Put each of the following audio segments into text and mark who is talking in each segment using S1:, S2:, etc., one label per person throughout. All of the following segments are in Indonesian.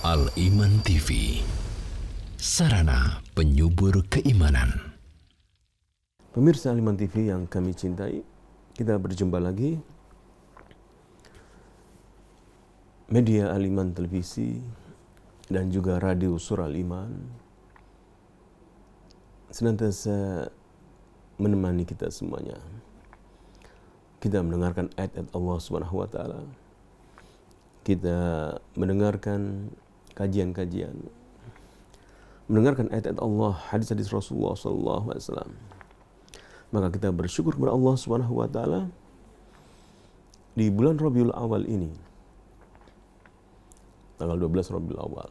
S1: Al-Iman TV, sarana penyubur keimanan.
S2: Pemirsa Al-Iman TV yang kami cintai, kita berjumpa lagi. Media Al-Iman Televisi dan juga Radio Surah Al-Iman senantiasa menemani kita semuanya. Kita mendengarkan ayat-ayat Allah Subhanahu wa taala. Kita mendengarkan kajian-kajian, mendengarkan ayat-ayat Allah, hadis-hadis Rasulullah sallallahu alaihi wasallam. Maka kita bersyukur kepada Allah Subhanahu wa taala di bulan Rabiul Awal ini, tanggal 12 Rabiul Awal.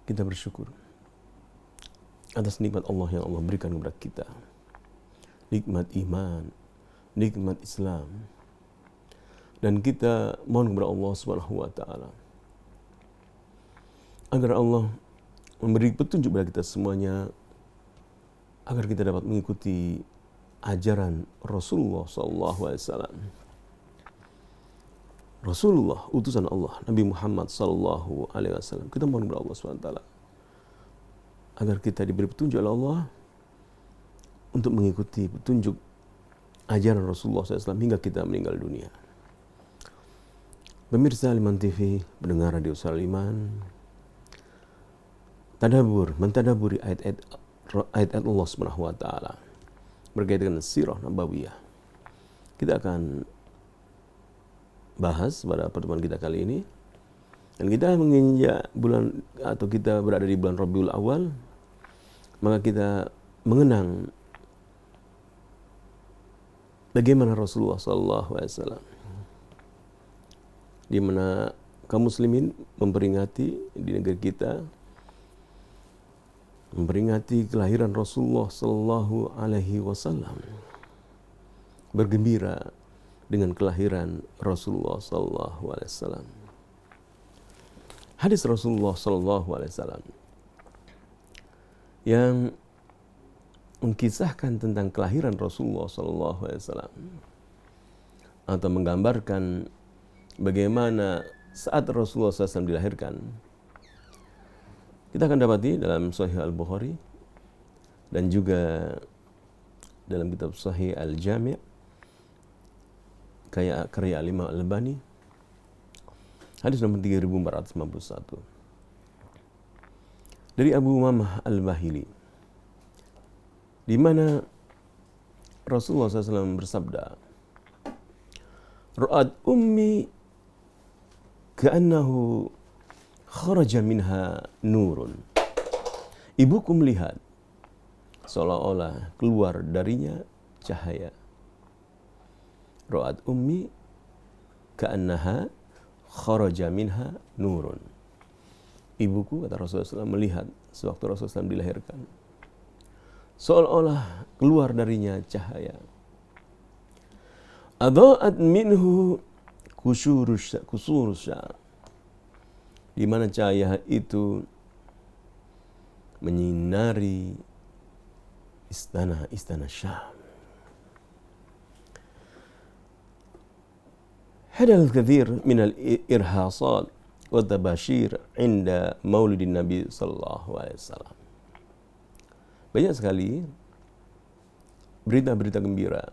S2: Kita bersyukur atas nikmat Allah yang Allah berikan kepada kita. Nikmat iman, nikmat Islam. Dan kita mohon kepada Allah Subhanahu wa taala agar Allah memberi petunjuk kepada kita semuanya, agar kita dapat mengikuti ajaran Rasulullah sallallahu alaihi wasallam. Rasulullah, utusan Allah, Nabi Muhammad sallallahu alaihi wasallam. Kita mohon kepada Allah Subhanahu wa taala agar kita diberi petunjuk oleh Allah untuk mengikuti petunjuk ajaran Rasulullah SAW hingga kita meninggal dunia. Pemirsa Al-Iman TV, pendengar Radio Surah Al-Iman, mentadaburi ayat-ayat Allah Subhanahu wa taala berkaitan dengan sirah nabawiyah. Kita akan bahas pada pertemuan kita kali ini, dan kita menginjak bulan, atau kita berada di bulan Rabiul Awal, maka kita mengenang bagaimana Rasulullah SAW, di mana kaum muslimin memperingati di negeri kita, memperingati kelahiran Rasulullah sallallahu alaihi wasallam, bergembira dengan kelahiran Rasulullah sallallahu alaihi wasallam. Hadis Rasulullah sallallahu alaihi wasallam yang mengkisahkan tentang kelahiran Rasulullah sallallahu alaihi wasallam, atau menggambarkan bagaimana saat Rasulullah SAW dilahirkan, kita akan dapati dalam Sahih Al-Bukhari dan juga dalam kitab Sahih Al-Jami' karya Imam Al-Albani, hadis nomor 3491 dari Abu Umamah Al-Bahili, di mana Rasulullah SAW bersabda, "Ra'at ummi ka'annahu kharaja minha nurun." Ibuku melihat seolah-olah keluar darinya cahaya. Ra'at ummi ka'annaha kharaja minha nurun. Ibuku, kata Rasulullah SAW, melihat sewaktu Rasulullah SAW dilahirkan, seolah-olah keluar darinya cahaya. Adha'at minhu kusurusya, di mana cahaya itu menyinari istana Syam. Hadal kathir minal irhasat wa tabashir inda maulidin Nabi sallallahu alaihi wasallam. Banyak sekali berita-berita gembira,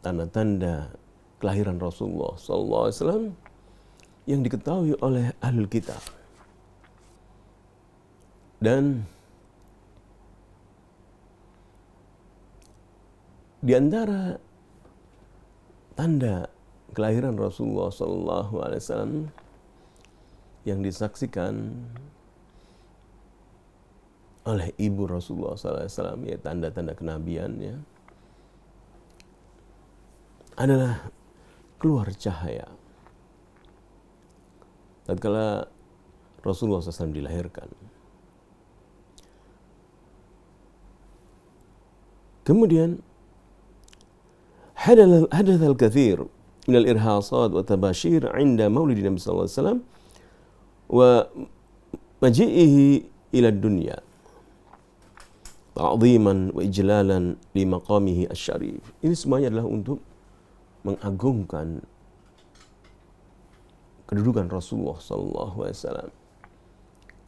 S2: tanda-tanda kelahiran Rasulullah sallallahu alaihi wasallam yang diketahui oleh ahlul kitab. Dan di antara tanda kelahiran Rasulullah sallallahu alaihi wasallam yang disaksikan oleh ibu Rasulullah sallallahu alaihi wasallam, ya tanda-tanda kenabiannya, adalah keluar cahaya tatkala Rasulullah SAW dilahirkan. Kemudian hadatha al-kathir min al-irhasat wa tabashir inda maulid Nabi sallallahu alaihi wasallam wa maji'ihi ila dunya ta'ziman wa ijlalan li maqamihi asy-syarif. Ini semuanya adalah untuk mengagungkan kedudukan Rasulullah SAW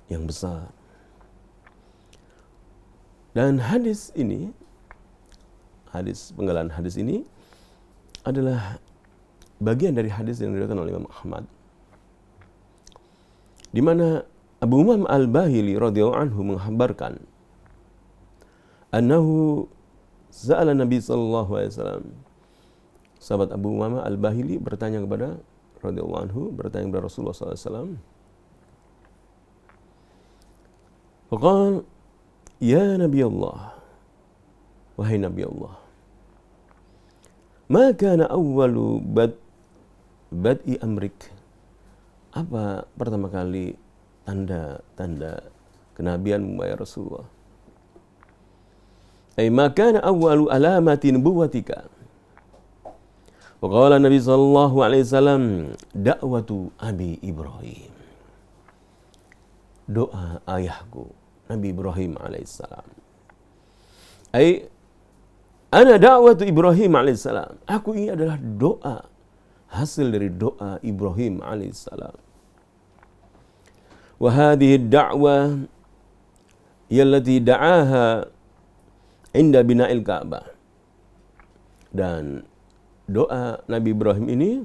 S2: yang besar. Dan penggalan hadis ini adalah bagian dari hadis yang diriwayatkan oleh Imam Ahmad, di mana Abu Umam Al-Bahili radhiyallahu anhu menghabarkan annahu sa'ala Nabi sallallahu alaihi wasallam. Sahabat Abu Umam Al-Bahili bertanya kepada Rasulullah sallallahu alaihi wasallam. Faqala, ya Nabi Allah, wahai Nabi Allah, ma kana awwalu bad'i amrik, apa pertama kali tanda-tanda kenabian ya Rasulullah? Ay ma kana awwalu alamati nubuwatika. Wa qala Nabi sallallahu alaihi wasallam, da'watu Abi Ibrahim, doa ayahku Nabi Ibrahim alaihissalam. Ay ana da'watu Ibrahim alaihissalam, aku ini adalah doa, hasil dari doa Ibrahim alaihissalam. Wa hadhihi ad-da'wah yallati da'aha inda bina'il Ka'bah. Dan doa Nabi Ibrahim ini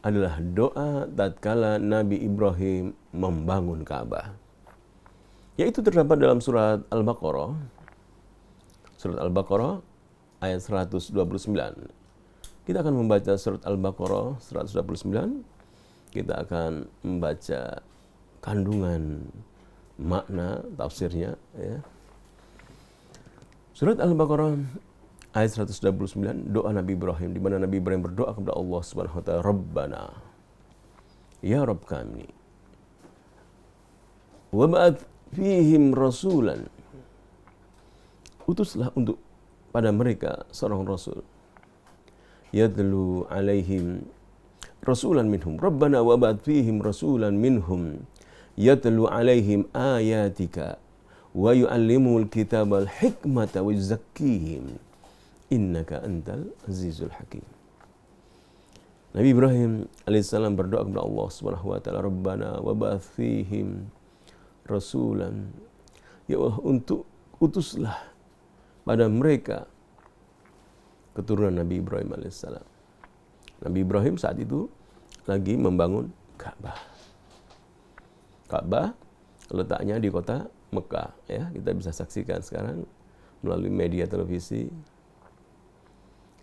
S2: adalah doa tatkala Nabi Ibrahim membangun Ka'bah. Yaitu terdapat dalam surat Al-Baqarah. Surat Al-Baqarah ayat 129. Kita akan membaca surat Al-Baqarah 129. Kita akan membaca kandungan makna tafsirnya, ya. Surat Al-Baqarah ayat 129, doa Nabi Ibrahim, di mana Nabi Ibrahim berdoa kepada Allah Subhanahu wa taala, Rabbana, ya Rabb kami, wa ba'ath fihim rasulan, utuslah untuk pada mereka seorang rasul, yadlu alaihim rasulan minhum, Rabbana wa ba'ath fihim rasulan minhum yatlu alaihim ayatika wa yu'allimul kitabal hikmata wa yuzakkihim innaka antal azizul hakim. Nabi Ibrahim alaihissalam berdoa kepada Allah Subhanahu wa taala, Rabbana wa ba'ath fihim rasulan, ya Allah, untuk utuslah pada mereka keturunan Nabi Ibrahim alaihissalam. Nabi Ibrahim saat itu lagi membangun Ka'bah. Ka'bah letaknya di kota Mekah, ya. Kita bisa saksikan sekarang melalui media televisi,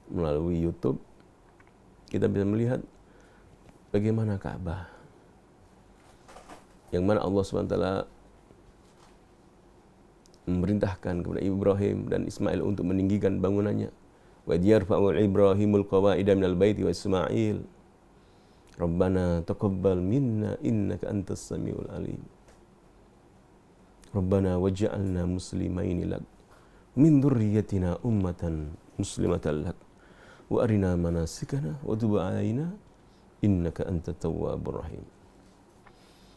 S2: melalui YouTube, kita bisa melihat bagaimana Ka'bah yang mana Allah SWT memerintahkan kepada Ibrahim dan Ismail untuk meninggikan bangunannya. Wa yarfa'u Ibrahimul qawaida minal baiti wa Ismail, Rabbana taqabbal minna innaka antas samiul alim. Rabbana waj'alna muslimaini lak min dzurriyyatina ummatan muslimatan lak wa arina manasikana wa tub 'alaina innaka antat tawwabur rahim.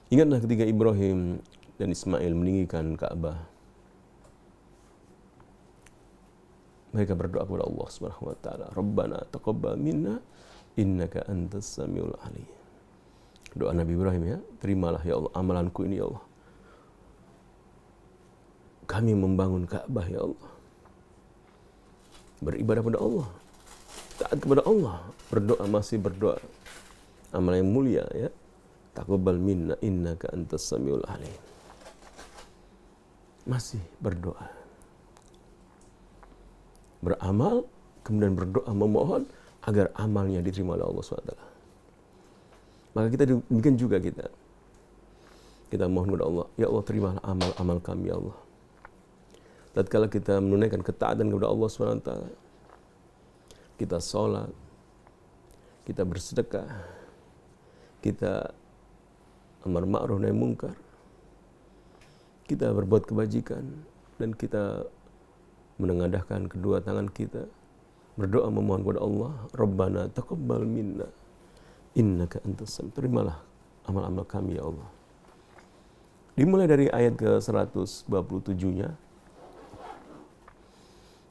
S2: Ingatlah ketika Ibrahim dan Ismail meninggikan Ka'bah, mereka berdoa kepada Allah Subhanahu wa taala, Rabbana taqabbal minna innaka antas samiul alim. Doa Nabi Ibrahim, ya, terimalah ya Allah amalanku ini, ya Allah. Kami membangun Ka'bah, ya Allah. Beribadah pada Allah, taat kepada Allah, berdoa, masih berdoa. Amal yang mulia, ya. Taqabbal minna innaka antas samiul alim. Masih berdoa. Beramal, kemudian berdoa memohon agar amalnya diterima oleh Allah SWT. Maka kita demikian juga kita mohon kepada Allah, ya Allah, terimalah amal-amal kami, ya Allah. Tatkala kita menunaikan ketaatan kepada Allah SWT, kita sholat, kita bersedekah, kita amar ma'ruf nahi munkar, kita berbuat kebajikan, dan kita menengadahkan kedua tangan kita, berdoa memohon kepada Allah, Rabbana taqabbal minna innaka antas sami. Terimalah amal-amal kami, ya Allah. Dimulai dari ayat ke-127-nya.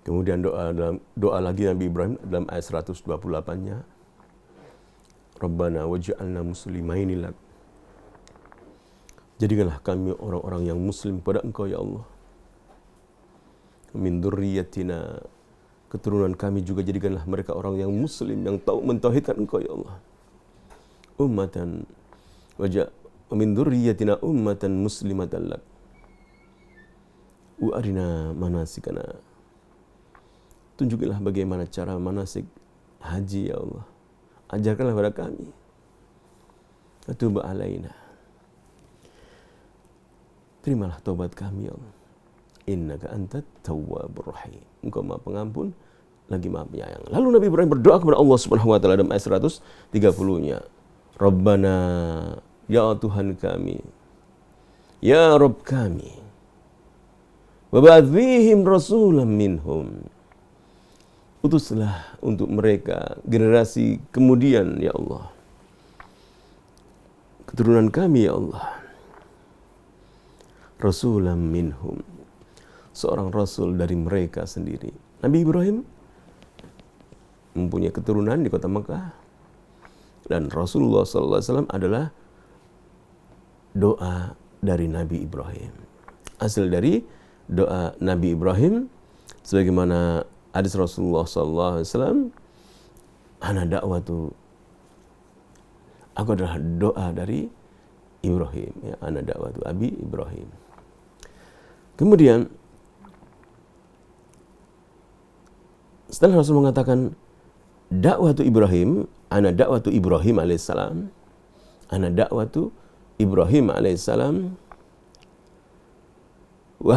S2: Kemudian doa lagi Nabi Ibrahim dalam ayat 128-nya. Rabbana waj'alna muslimaini lak. Jadikanlah kami orang-orang yang muslim kepada Engkau ya Allah. Min dzurriyyatina, keturunan kami juga jadikanlah mereka orang yang muslim, yang tahu mentauhidkan Engkau ya Allah. Ummatan min dzurriyyatina ummatan muslimatan lak. Wa arina manasikana. Tunjukilah bagaimana cara manasik haji ya Allah. Ajarkanlah kepada kami. Atub alaina. Terimalah taubat kami ya Allah. Innaka antat tawwabur rahim. Engkau Maha Pengampun lagi Maha Penyayang. Lalu Nabi Ibrahim berdoa kepada Allah Subhanahu wa taala dalam ayat 130-nya. Rabbana, ya Tuhan kami. Ya Rabb kami. Wa ba'ath fihim rasulan minhum. Utuslah untuk mereka generasi kemudian ya Allah. Keturunan kami ya Allah. Rasulan minhum. Seorang rasul dari mereka sendiri. Nabi Ibrahim mempunyai keturunan di kota Mekah. Dan Rasulullah SAW adalah doa dari Nabi Ibrahim. Hasil dari doa Nabi Ibrahim sebagaimana hadis Rasulullah SAW, ana dakwatu, aku adalah doa dari Ibrahim, ya, ana dakwatu Abi Ibrahim. Kemudian setelah Rasul mengatakan dakwatu Ibrahim, ana dakwatu Ibrahim alaihissalam, ana dakwatu Ibrahim alaihissalam, wa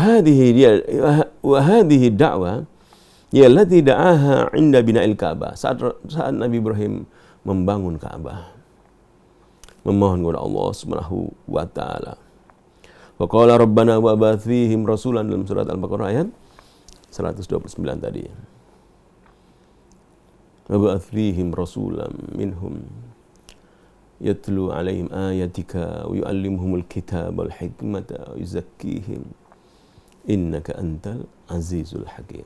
S2: hadhihi da'wah ya allati da'aha 'inda bina'il Ka'bah. Saat Nabi Ibrahim membangun Ka'bah, memohon kepada Allah Subhanahu wa taala. Wa qala rabbana wa ba'ath fihim rasulan, dalam surat Al-Baqarah ayat 129 tadi. Wa ba'ath fihim rasulan minhum yatlu 'alaihim ayatika wa yu'allimuhumul kitaba wal hikmata wa yuzakkihim innaka antal azizul hakim.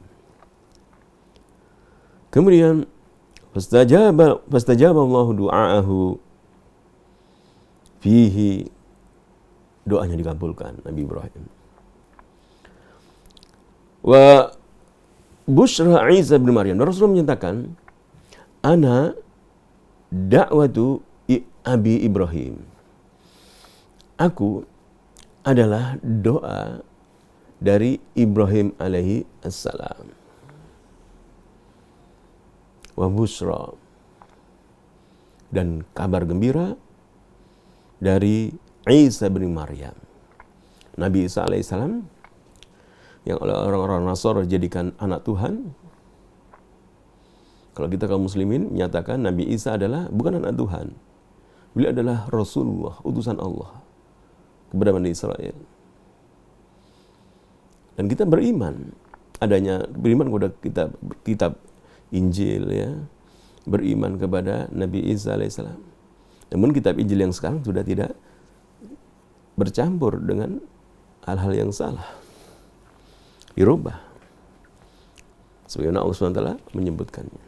S2: Kemudian fastajaba Allah du'aahu fihi, doanya dikabulkan Nabi Ibrahim. Wa busyra Isa bin Maryam, Rasulullah menyatakan ana da'watu Abi Ibrahim, aku adalah doa dari Ibrahim alaihi assalam. Wa busra, dan kabar gembira dari Isa bin Maryam. Nabi Isa alaihissalam yang oleh orang-orang Nasara dijadikan anak Tuhan. Kalau kita kaum muslimin menyatakan Nabi Isa adalah bukan anak Tuhan. Beliau adalah Rasulullah, utusan Allah kepada Bani Israel. Dan kita beriman kepada kitab Injil, ya, beriman kepada Nabi Isa alaihissalam. Namun kitab Injil yang sekarang sudah tidak bercampur dengan hal-hal yang salah, dirubah sebagaimana Allah SWT menyebutkannya.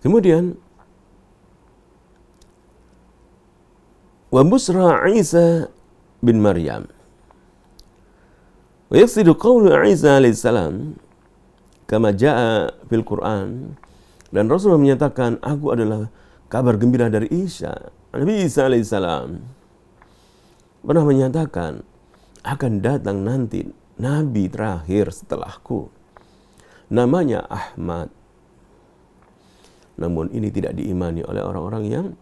S2: Kemudian wa busra Isa bin Maryam, wa yaqsidu qawlu Isa alaihissalam kama jaa fil Quran, dan Rasulullah menyatakan aku adalah kabar gembira dari Isa. Nabi Isa alaihissalam pernah menyatakan akan datang nanti nabi terakhir setelahku, namanya Ahmad. Namun ini tidak diimani oleh orang-orang yang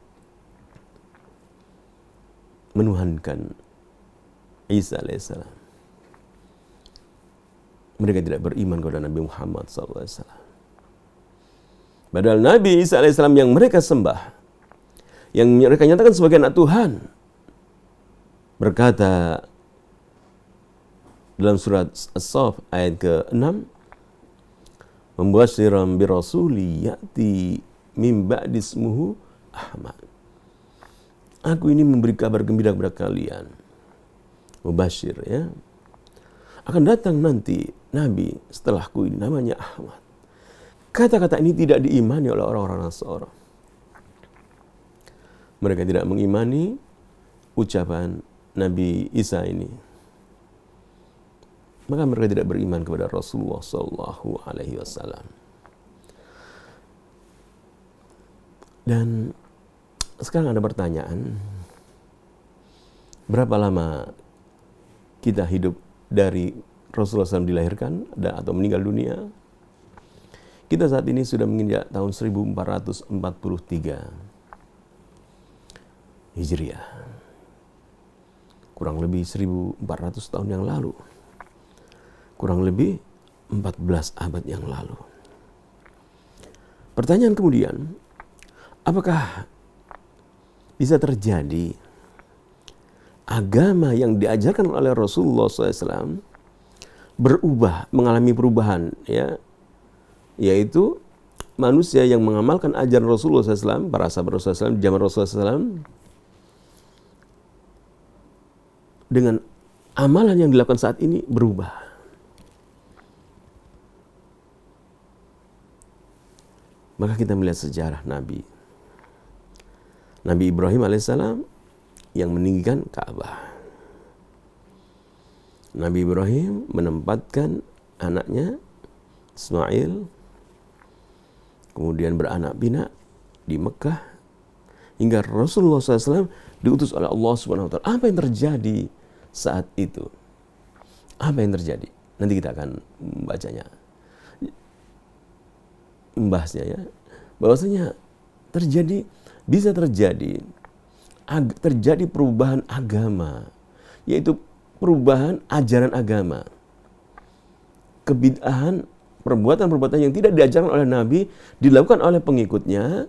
S2: menuhankan Isa alaihissalam. Mereka tidak beriman kepada Nabi Muhammad SAW. Padahal Nabi Isa alaihissalam yang mereka sembah, yang mereka nyatakan sebagai anak Tuhan, berkata dalam surat As-Saff ayat ke-6, membasyiran bi rasuli ya'ti min ba'di ismuhu Ahmad. Aku ini memberi kabar gembira kepada kalian. Mubasyir, ya. Akan datang nanti nabi setelahku ini namanya Ahmad. Kata-kata ini tidak diimani oleh orang-orang Nasara. Mereka tidak mengimani ucapan Nabi Isa ini. Maka mereka tidak beriman kepada Rasulullah Sallallahu Alaihi Wasallam. Dan sekarang ada pertanyaan, berapa lama kita hidup dari Rasulullah SAW dilahirkan atau meninggal dunia? Kita saat ini sudah menginjak tahun 1443 Hijriah. Kurang lebih 1400 tahun yang lalu. Kurang lebih 14 abad yang lalu. Pertanyaan kemudian, apakah bisa terjadi agama yang diajarkan oleh Rasulullah SAW berubah, mengalami perubahan, ya, yaitu manusia yang mengamalkan ajaran Rasulullah SAW, para sahabat Rasulullah SAW, zaman Rasulullah SAW, dengan amalan yang dilakukan saat ini berubah. Maka kita melihat sejarah Nabi Ibrahim alaihissalam yang meninggikan Ka'bah. Nabi Ibrahim menempatkan anaknya Ismail, kemudian beranak pinak di Mekah, hingga Rasulullah SAW diutus oleh Allah Subhanahu Wa Taala. Apa yang terjadi saat itu? Apa yang terjadi? Nanti kita akan membahasnya, ya. Bahwasanya bisa terjadi perubahan agama, yaitu perubahan ajaran agama, kebid'ahan, perbuatan-perbuatan yang tidak diajarkan oleh Nabi dilakukan oleh pengikutnya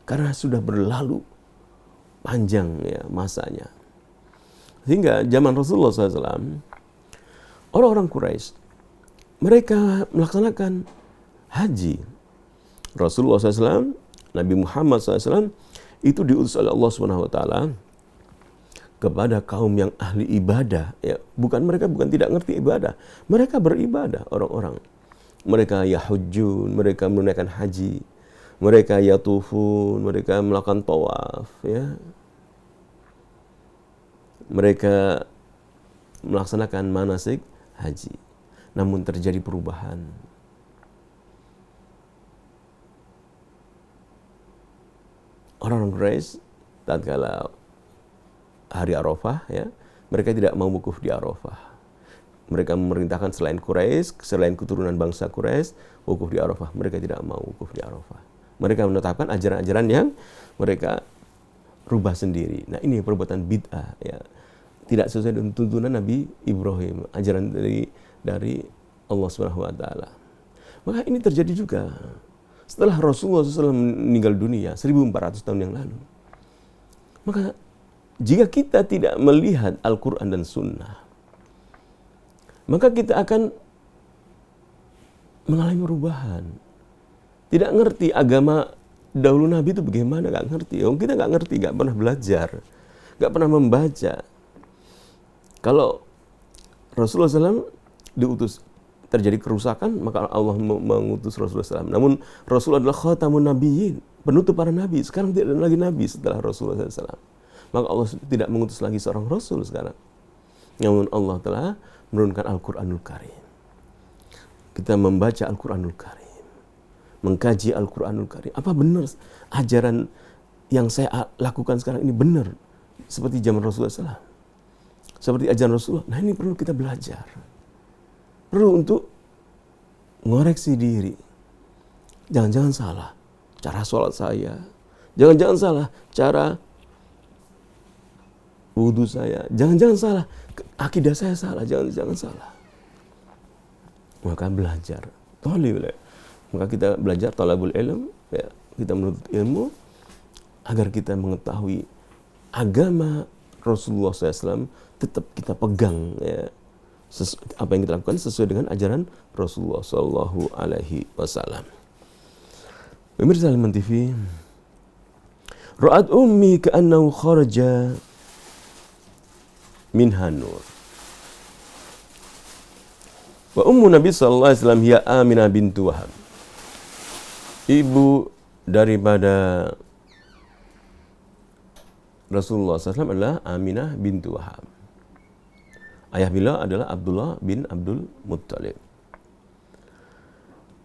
S2: karena sudah berlalu panjang, ya, masanya. Sehingga zaman Rasulullah SAW, orang-orang Quraisy mereka melaksanakan haji. Rasulullah SAW, Nabi Muhammad SAW itu diutus oleh Allah Subhanahu Wa Taala kepada kaum yang ahli ibadah. Ya, mereka bukan tidak ngerti ibadah, mereka beribadah orang-orang. Mereka yahujjun, mereka menunaikan haji, mereka yatufun, mereka melakukan tawaf, ya. Mereka melaksanakan manasik haji. Namun terjadi perubahan. Orang-orang Quraisy tatkala hari Arafah, ya, mereka tidak mau wukuf di Arafah. Mereka memerintahkan selain Quraisy, selain keturunan bangsa Quraisy, wukuf di Arafah. Mereka tidak mau wukuf di Arafah. Mereka menetapkan ajaran-ajaran yang mereka rubah sendiri. Nah, ini perbuatan bid'ah, ya. Tidak sesuai dengan tuntunan Nabi Ibrahim, ajaran dari Allah Subhanahu Wa Taala. Maka ini terjadi juga setelah Rasulullah SAW meninggal dunia 1400 tahun yang lalu. Maka jika kita tidak melihat Al-Quran dan Sunnah, maka kita akan mengalami perubahan. Tidak ngerti agama dahulu Nabi itu bagaimana, gak ngerti. Kita gak ngerti, gak pernah belajar, gak pernah membaca. Kalau Rasulullah SAW diutus, terjadi kerusakan, maka Allah mengutus Rasulullah SAW. Namun Rasulullah adalah khatamun nabiyyin, penutup para nabi. Sekarang tidak ada lagi nabi setelah Rasulullah SAW. Maka Allah tidak mengutus lagi seorang Rasul sekarang. Namun Allah telah menurunkan Al-Quranul Karim. Kita membaca Al-Quranul Karim, mengkaji Al-Quranul Karim. Apa benar ajaran yang saya lakukan sekarang ini benar seperti zaman Rasulullah SAW? Seperti ajaran Rasulullah. Nah, ini perlu kita belajar. Perlu untuk mengoreksi diri. Jangan-jangan salah cara sholat saya. Jangan-jangan salah cara wudhu saya. Jangan-jangan salah akidah saya salah. Jangan-jangan salah. Maka belajar. Maka kita belajar talabul ilm, ya, kita menuntut ilmu agar kita mengetahui agama Rasulullah SAW, tetap kita pegang, ya, apa yang kita lakukan sesuai dengan ajaran Rasulullah Sallallahu Alaihi Wasallam. Pemirsa Al-Iman TV, ra'at ummi ka'annahu kharaja minha nur. Wa ummu Nabi Sallallahu Alaihi Wasallam hiya Aminah bintu Wahab. Ibu daripada Rasulullah SAW adalah Aminah bintu Wahab. Ayah beliau adalah Abdullah bin Abdul Muttalib.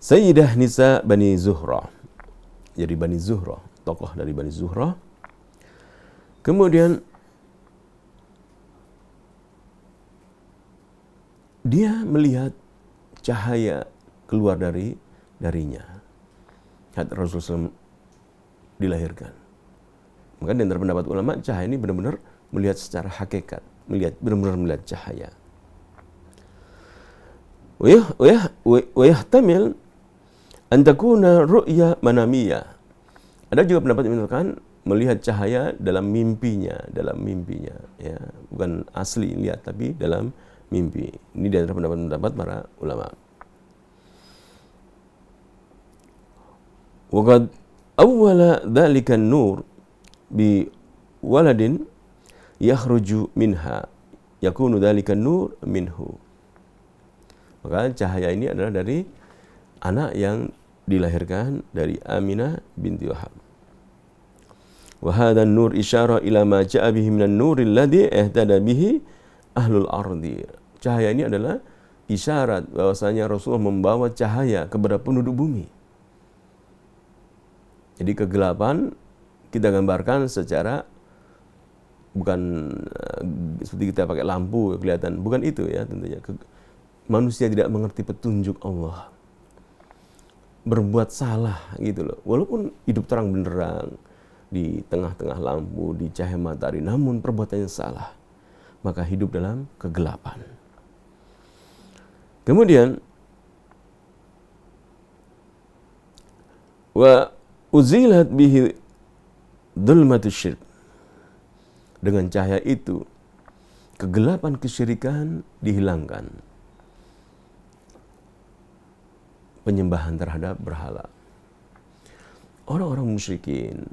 S2: Sayyidah Nisa Bani Zuhrah. Jadi Bani Zuhrah, tokoh dari Bani Zuhrah. Kemudian dia melihat cahaya keluar darinya. Saat Rasulullah SAW dilahirkan. Maka di antara pendapat ulama, cahaya ini benar-benar melihat secara hakikat, benar-benar melihat cahaya. Wa yahtamil an takuna ru'ya manamiyah. Ada juga pendapat yang mengatakan melihat cahaya dalam mimpinya, ya, bukan asli lihat tapi dalam mimpi. Ini di antara pendapat para ulama. Wa qad awwala dzalika an-nur bi waladin yakhruju minha yakunu dzalika an-nur minhu. Maka cahaya ini adalah dari anak yang dilahirkan dari Aminah binti Wahab. Wa hadha an-nur isyara ila ma ja'a bihi minan nuril ladzi ihtada bihi ahlul ardi. Cahaya ini adalah isyarat bahwasanya Rasulullah membawa cahaya kepada penduduk bumi. Jadi kegelapan kita gambarkan secara bukan seperti kita pakai lampu kelihatan, bukan itu ya tentunya. Manusia tidak mengerti petunjuk Allah, berbuat salah gitu loh. Walaupun hidup terang benderang di tengah-tengah lampu, di cahaya matahari, namun perbuatannya salah, maka hidup dalam kegelapan. Kemudian wa uzilat bihi dhulmatus syirk. Dengan cahaya itu kegelapan kesyirikan dihilangkan. Penyembahan terhadap berhala. Orang-orang musyrikin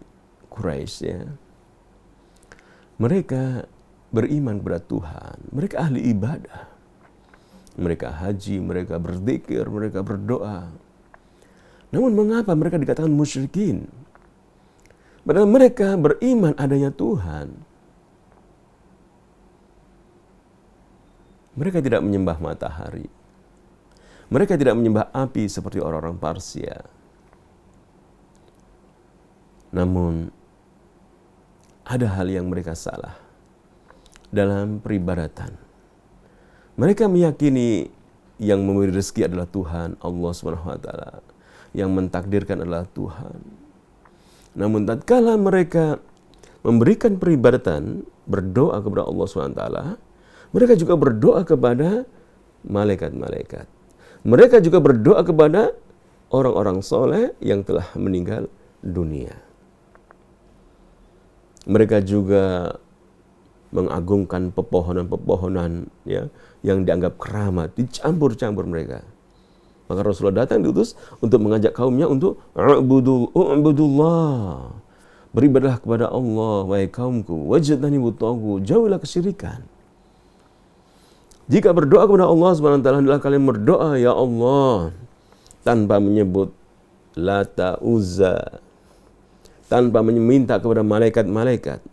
S2: Quraisy ya, mereka beriman kepada Tuhan, mereka ahli ibadah. Mereka haji, mereka berzikir, mereka berdoa. Namun mengapa mereka dikatakan musyrikin? Padahal mereka beriman adanya Tuhan. Mereka tidak menyembah matahari. Mereka tidak menyembah api seperti orang-orang Parsia. Namun ada hal yang mereka salah dalam peribadatan. Mereka meyakini yang memberi rezeki adalah Tuhan, Allah SWT. Yang mentakdirkan adalah Tuhan. Namun tatkala mereka memberikan peribadatan, berdoa kepada Allah SWT, mereka juga berdoa kepada malaikat-malaikat. Mereka juga berdoa kepada orang-orang soleh yang telah meninggal dunia. Mereka juga mengagungkan pepohonan-pepohonan ya, yang dianggap keramat, dicampur-campur mereka. Maka Rasulullah datang diutus untuk mengajak kaumnya untuk u'budullah. Beribadahlah kepada Allah, wahai kaumku, wajtanibu taghut, jauhilah kesyirikan. Jika berdoa kepada Allah SWT adalah kalian berdoa, ya Allah, tanpa menyebut Lata, Uzza, tanpa meminta kepada malaikat-malaikat,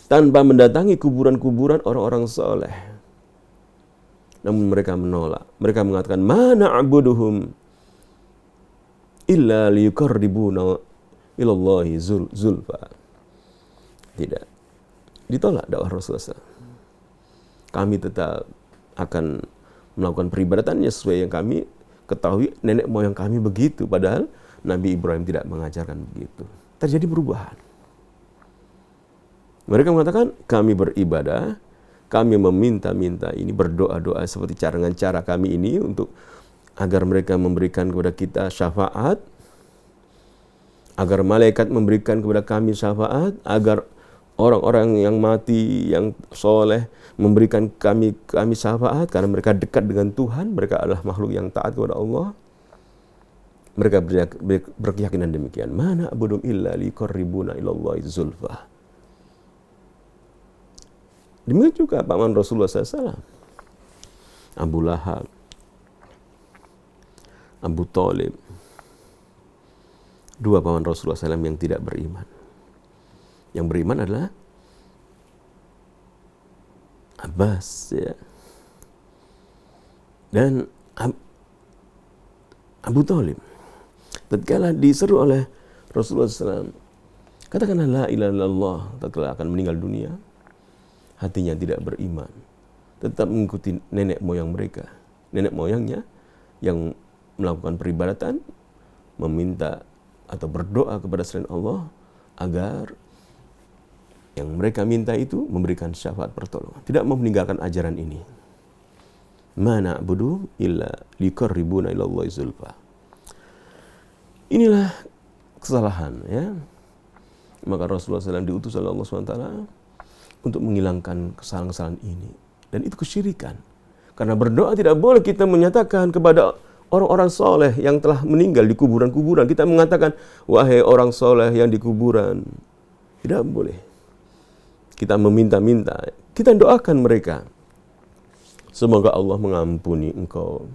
S2: tanpa mendatangi kuburan-kuburan orang-orang soleh. Namun mereka menolak. Mereka mengatakan, mana abuduhum illa liyuqarribuna ilallahi zulfa. Tidak. Ditolak dakwah Rasulullah SAW. Kami tetap akan melakukan peribadatannya sesuai yang kami ketahui, nenek moyang kami begitu. Padahal Nabi Ibrahim tidak mengajarkan begitu. Terjadi perubahan. Mereka mengatakan, kami beribadah, kami meminta-minta ini, berdoa-doa seperti dengan cara kami ini untuk agar mereka memberikan kepada kita syafaat, agar malaikat memberikan kepada kami syafaat, agar orang-orang yang mati, yang soleh memberikan kami syafaat karena mereka dekat dengan Tuhan, mereka adalah makhluk yang taat kepada Allah. Mereka berkeyakinan demikian. Mana abudum illa liqarribuna ilallahi zulfa. Demikian juga paman Rasulullah SAW, Abu Lahab, Abu Thalib, dua paman Rasulullah SAW yang tidak beriman. Yang beriman adalah Abbas, ya, dan Abu Thalib. Tatkala diseru oleh Rasulullah SAW, katakanlah la ilaha illallah, tatkala akan meninggal dunia, hatinya tidak beriman, tetap mengikuti nenek moyang mereka, nenek moyangnya yang melakukan peribadatan, meminta atau berdoa kepada selain Allah agar yang mereka minta itu memberikan syafaat pertolongan. Tidak mau meninggalkan ajaran ini. Ma na'budu illa liqarribuna ilallahi zulfa. Inilah kesalahan, ya. Maka Rasulullah SAW diutus oleh Allah SWT untuk menghilangkan kesalahan-kesalahan ini. Dan itu kesyirikan. Karena berdoa tidak boleh kita menyatakan kepada orang-orang soleh yang telah meninggal di kuburan-kuburan. Kita mengatakan, wahai orang soleh yang di kuburan. Tidak boleh. Kita meminta-minta. Kita doakan mereka. Semoga Allah mengampuni engkau.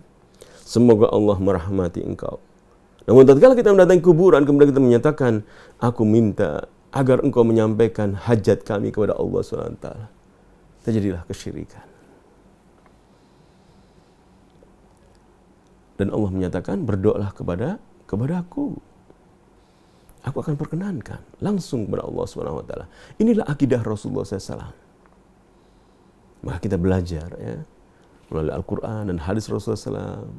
S2: Semoga Allah merahmati engkau. Namun tatkala kita mendatangi kuburan, kemudian kita menyatakan, aku minta agar engkau menyampaikan hajat kami kepada Allah SWT. Terjadilah kesyirikan. Dan Allah menyatakan, berdoalah kepadaku. Aku akan perkenankan langsung kepada Allah SWT. Inilah akidah Rasulullah SAW. Maka kita belajar, ya, melalui Al-Quran dan hadis Rasulullah SAW,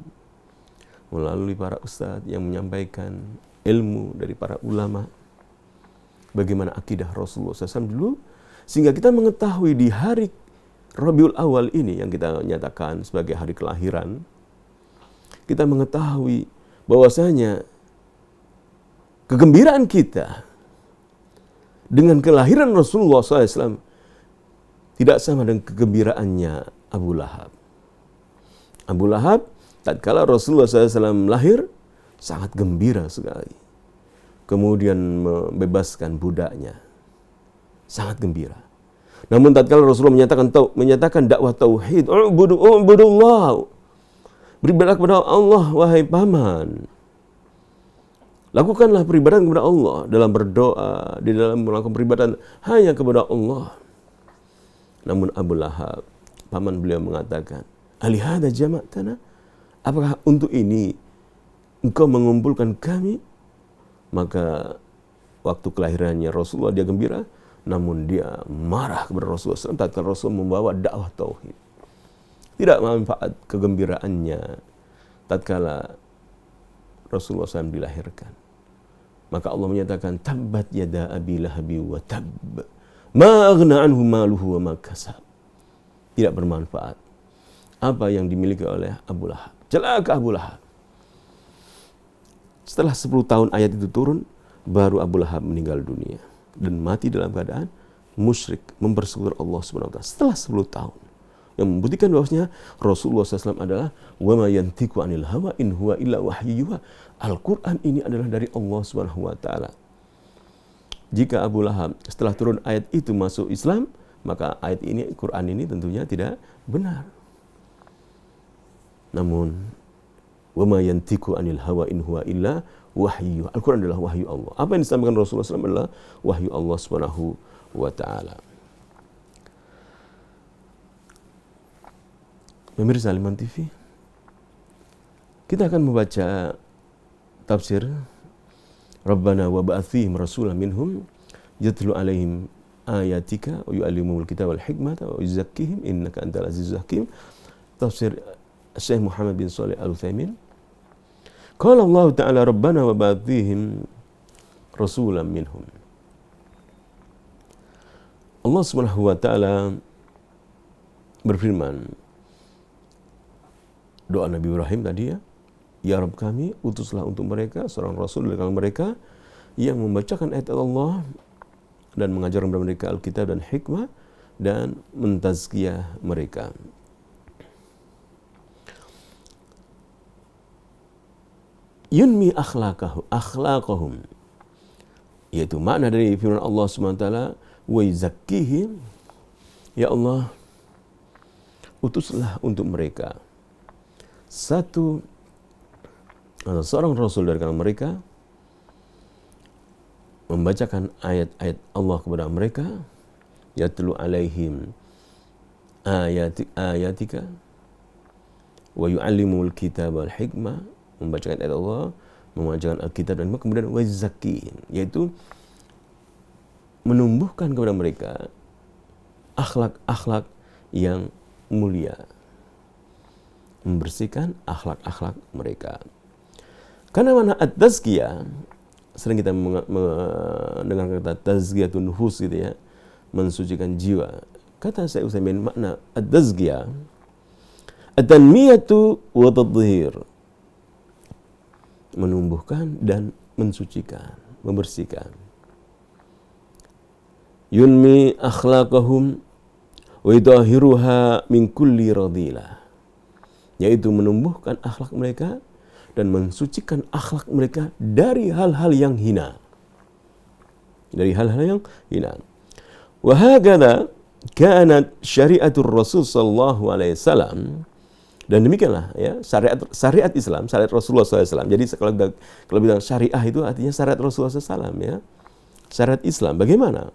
S2: melalui para ustadz yang menyampaikan ilmu dari para ulama, bagaimana akidah Rasulullah SAW dulu, sehingga kita mengetahui di hari Rabiul Awal ini yang kita nyatakan sebagai hari kelahiran, kita mengetahui bahwasanya kegembiraan kita dengan kelahiran Rasulullah SAW tidak sama dengan kegembiraannya Abu Lahab. Abu Lahab tatkala Rasulullah SAW lahir sangat gembira sekali. Kemudian membebaskan budaknya, sangat gembira. Namun tatkala Rasulullah menyatakan dakwah tauhid, ubudullah, beribadah kepada Allah wahai paman. Lakukanlah peribadatan kepada Allah dalam berdoa, di dalam melakukan peribadatan hanya kepada Allah. Namun Abu Lahab, paman beliau mengatakan, alihada jama'tana, apakah untuk ini engkau mengumpulkan kami? Maka waktu kelahirannya Rasulullah dia gembira, namun dia marah kepada Rasulullah SAW tatkala Rasul membawa dakwah tauhid. Tidak manfaat kegembiraannya tatkala Rasulullah SAW dilahirkan. Maka Allah menyatakan, tabbat yada abi lahabi wa tab, ma aghna anhu maluhu wa ma kasab. Tidak bermanfaat apa yang dimiliki oleh Abu Lahab. Celaka Abu Lahab. Setelah 10 tahun ayat itu turun, baru Abu Lahab meninggal dunia dan mati dalam keadaan musyrik, mempersekutukan Allah SWT setelah 10 tahun. Yang membuktikan bahwasanya Rasulullah SAW adalah wa ma yantiqu anil hawa in huwa illa wahyu yuha. Al-Quran ini adalah dari Allah SWT. Jika Abu Lahab setelah turun ayat itu masuk Islam, maka ayat ini, Quran ini tentunya tidak benar. Namun wa ma yantiqu anil hawa in huwa illa wahyu. Al-Quran adalah wahyu Allah. Apa yang disampaikan Rasulullah SAW adalah wahyu Allah SWT. Pemirsa Al-Iman TV, kita akan membaca tafsir Rabbana wa ba'ath fihim rasulan minhum yatlu alaihim ayatika wa yu'allimuhumul kitaba wal hikmata wa yuzakkihim innaka antal azizul hakim. Tafsir Syekh Muhammad bin Shalih Al-Utsaimin. Qala Allah Ta'ala Rabbana wa ba'ath fihim rasulan minhum. Allah Subhanahu wa taala berfirman, doa Nabi Ibrahim tadi, ya Rabb kami, utuslah untuk mereka seorang rasul dari kalangan mereka yang membacakan ayat Allah dan mengajarkan kepada mereka Alkitab dan hikmah dan mentazkiyah mereka. Yunmi akhlaqahum, yaitu makna dari firman Allah SWT, wa yuzakkihim, ya Allah, utuslah untuk mereka seorang rasul dari kalangan mereka membacakan ayat-ayat Allah kepada mereka, yatlu alaihim ayatika wa yu'allimul kitab wal hikmah, membacakan ayat Allah, membacakan Alkitab dan kemudian wa zakkihin, yaitu menumbuhkan kepada mereka akhlak-akhlak yang mulia, membersihkan akhlak-akhlak mereka. Karena mana at-tazkiyah, sering kita mendengar kata tazkiyatun nufus gitu ya, mensucikan jiwa. Kata Syekh Utsaimin, makna at-tazkiyah at-tanmiyatu wa tadhhir, menumbuhkan dan mensucikan, membersihkan. Yunmi akhlaqahum wa yudahhiruha min kulli radilah, yaitu menumbuhkan akhlak mereka dan mensucikan akhlak mereka dari hal-hal yang hina. Dari hal-hal yang hina. Wa hakadha kanat syariatur Rasul sallallahu alaihi wasallam, dan demikianlah ya syariat Islam, syariat Rasulullah SAW. Jadi kalau bilang syariah itu artinya syariat Rasulullah SAW ya. Syariat Islam bagaimana?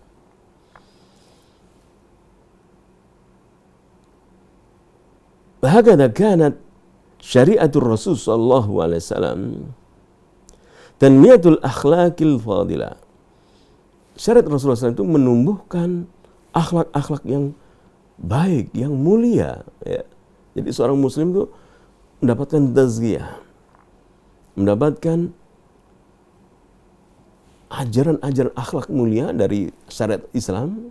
S2: Hakadha kanat syariatur Rasul sallallahu alaihi wasallam tanmiyatul akhlaqil fadilah. Syariat Rasulullah SAW itu menumbuhkan akhlak-akhlak yang baik, yang mulia ya. Jadi seorang muslim itu mendapatkan tazkiyah, mendapatkan ajaran-ajaran akhlak mulia dari syariat Islam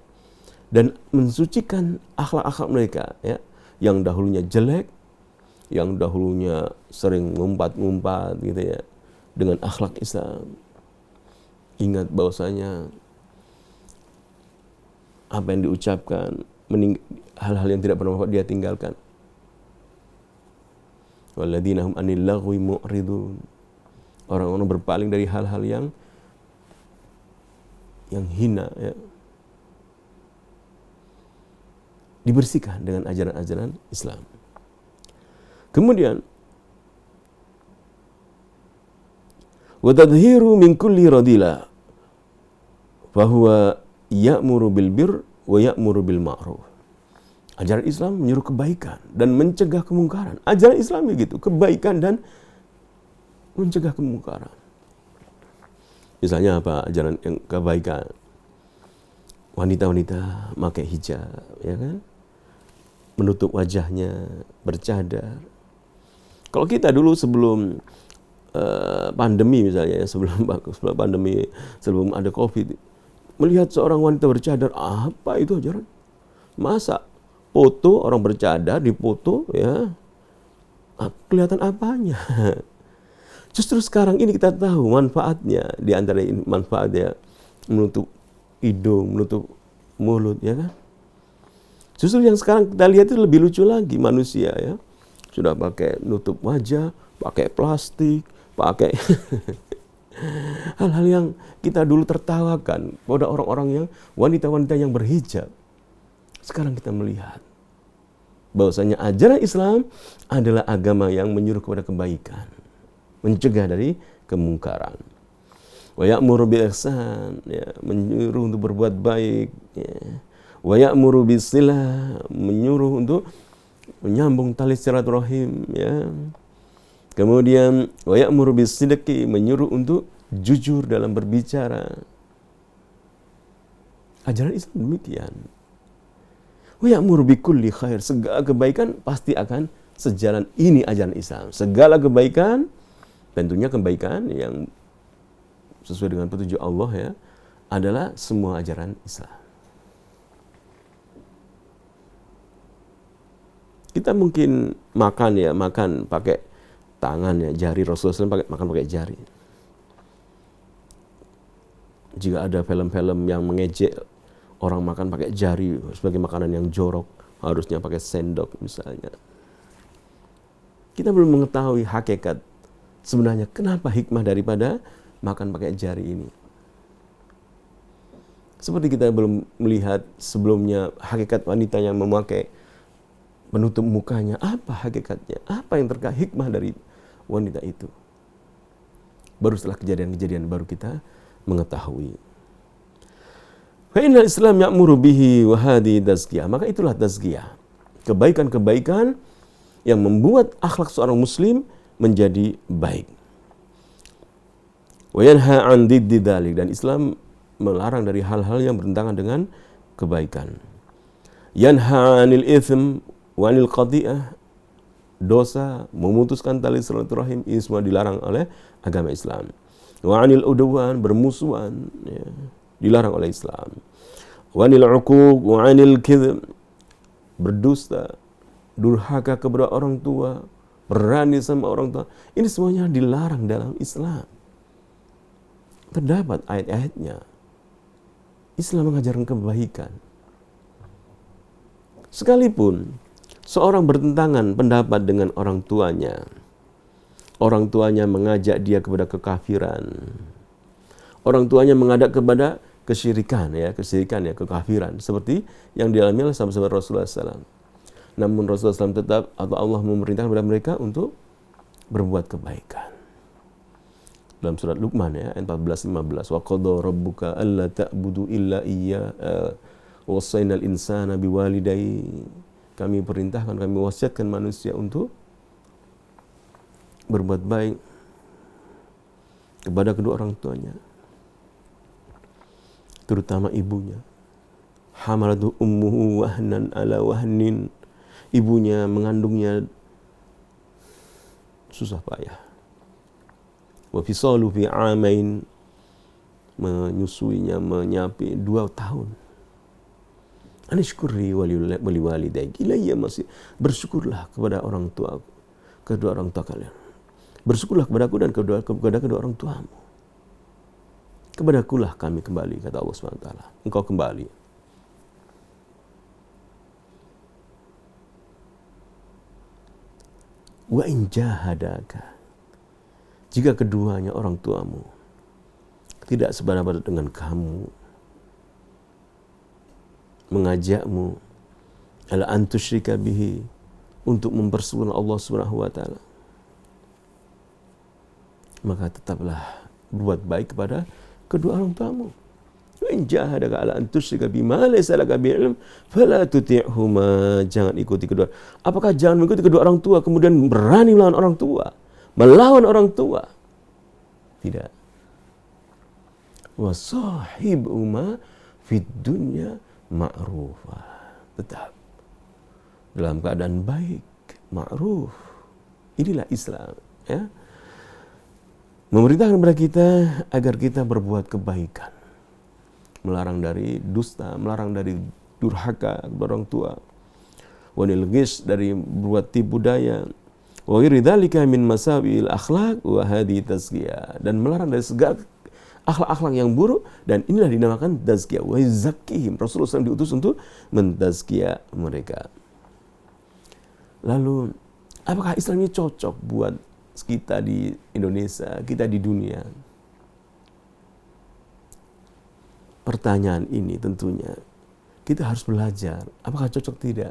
S2: dan mensucikan akhlak-akhlak mereka ya, yang dahulunya jelek, yang dahulunya sering ngumpat-ngumpat gitu ya, dengan akhlak Islam. Ingat bahwasanya apa yang diucapkan, hal-hal yang tidak bermanfaat dia tinggalkan. Walladzina hum 'anil laghwi mu'ridun. Orang-orang berpaling dari hal-hal yang hina ya. Dibersihkan dengan ajaran-ajaran Islam. Kemudian wa tadhhiru min kulli radila fa huwa ya'muru bil birr wa ya'muru bil ma'ruf. Ajaran Islam menyuruh kebaikan dan mencegah kemungkaran. Ajaran Islam begitu, kebaikan dan mencegah kemungkaran. Misalnya apa ajaran yang kebaikan? Wanita-wanita pakai hijab, ya kan? Menutup wajahnya, bercadar. Kalau kita dulu sebelum pandemi misalnya, sebelum pandemi, sebelum ada COVID, melihat seorang wanita bercadar, apa itu ajaran? Masa foto orang bercadar dipoto ya, kelihatan apanya? Justru sekarang ini kita tahu manfaatnya, di antara manfaatnya menutup hidung, menutup mulut, ya kan? Justru yang sekarang kita lihat itu lebih lucu lagi, manusia ya sudah pakai nutup wajah, pakai plastik, pakai hal-hal yang kita dulu tertawakan pada orang-orang yang wanita-wanita yang berhijab. Sekarang kita melihat bahwasanya ajaran Islam adalah agama yang menyuruh kepada kebaikan, mencegah dari kemungkaran. Wa ya'muru bil ihsan, ya, menyuruh untuk berbuat baik, ya. Wa ya'muru bis silah, menyuruh untuk menyambung tali silaturahim, ya. Kemudian wa ya'muru bis sidqi, menyuruh untuk jujur dalam berbicara. Ajaran Islam demikian. Wa ya'muru bi kulli khair, segala kebaikan pasti akan sejalan, ini ajaran Islam. Segala kebaikan, tentunya kebaikan yang sesuai dengan petunjuk Allah ya, adalah semua ajaran Islam. Kita mungkin makan pakai tangan ya, jari. Rasulullah SAW makan pakai jari. Jika ada film-film yang mengejek orang makan pakai jari sebagai makanan yang jorok, harusnya pakai sendok misalnya. Kita belum mengetahui hakikat sebenarnya kenapa hikmah daripada makan pakai jari ini. Seperti kita belum melihat sebelumnya hakikat wanita yang memakai penutup mukanya, apa hakikatnya, apa yang terkait hikmah dari wanita itu. Baru setelah kejadian-kejadian baru kita mengetahui. Fa innal Islam ya'muru bihi wa hadhihi tazkiyah. Maka itulah tazkiyah. kebaikan-kebaikan yang membuat akhlak seorang muslim menjadi baik. Wa yanha 'an diddi dzalik, dan Islam melarang dari hal-hal yang bertentangan dengan kebaikan. Yanha 'anil itsm wa 'anil qati'ah, dosa, memutuskan tali silaturahim, ini semua dilarang oleh agama Islam. Wa 'anil udwan, bermusuhan, ya, dilarang oleh Islam. Wa 'anil 'uquq wa 'anil kidhb, berdusta, durhaka kepada orang tua, berani sama orang tua, ini semuanya dilarang dalam Islam. Terdapat ayat-ayatnya. Islam mengajarkan kebaikan. Sekalipun seorang bertentangan pendapat dengan orang tuanya mengajak dia kepada kekafiran, orang tuanya mengajak kepada kesyirikan, kekafiran, seperti yang dialami oleh sahabat-sahabat Rasulullah SAW. Namun Rasulullah SAW tetap, atau Allah memerintahkan kepada mereka untuk berbuat kebaikan. Dalam surat Luqman, ya, ayat 14-15, wa qadha rabbuka alla ta'budu illa iyya wa wassaynal insana biwalidayhi, kami perintahkan, kami wasiatkan manusia untuk berbuat baik kepada kedua orang tuanya, terutama ibunya. Hamalatu ummuhu wahnan ala wahnin, ibunya mengandungnya susah payah. Wa fisalu fi amain, menyusuinya, menyapi 2 tahun. Anishkurri wali walidayk ilayya masih, bersyukurlah kepada orang tua, kedua orang tua kalian. Bersyukurlah kepadaku dan kepada kedua orang tuamu. Kepadakulah kami kembali, kata Allah SWT. Engkau kembali. Wa in jahadaka, jika keduanya orang tuamu tidak sependapat dengan kamu, mengajakmu ala antusyrika bihi, untuk mempersekutukan Allah Subhanahu wa taala, maka tetaplah berbuat baik kepada kedua orang tuamu. Wa in jahadaka ala antusyrika bima laysa laka bihi ilm fala tuti'huma, jangan ikuti kedua. Apakah jangan mengikuti kedua orang tua kemudian berani melawan orang tua, melawan orang tua? Tidak. Wa sahibuma fid dunya ma'rufa, tetap dalam keadaan baik, ma'ruf. Inilah Islam, ya. Memerintahkan kepada kita agar kita berbuat kebaikan, melarang dari dusta, melarang dari durhaka kepada orang tua, wanil ghish, dari berbuat tipu daya, wa ghairi dzalika min masawi'il akhlaq wa hadhi tazkiyah, dan melarang dari segala akhlak-akhlak yang buruk, dan inilah dinamakan tazkiyah. Wa zakkihim, Rasulullah SAW diutus untuk mentazkiyah mereka. Lalu, apakah Islam ini cocok buat kita di Indonesia, kita di dunia? Pertanyaan ini tentunya kita harus belajar, apakah cocok tidak?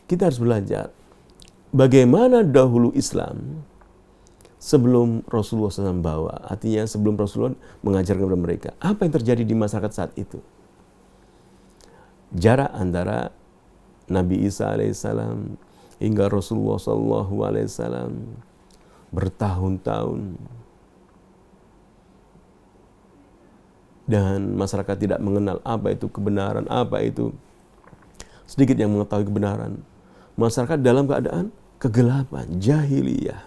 S2: Kita harus belajar bagaimana dahulu Islam sebelum Rasulullah SAW bawa, artinya sebelum Rasulullah mengajarkan kepada mereka. Apa yang terjadi di masyarakat saat itu? Jarak antara Nabi Isa alaihissalam hingga Rasulullah SAW bertahun-tahun, dan masyarakat tidak mengenal apa itu kebenaran, apa itu, sedikit yang mengetahui kebenaran. Masyarakat dalam keadaan kegelapan, jahiliyah.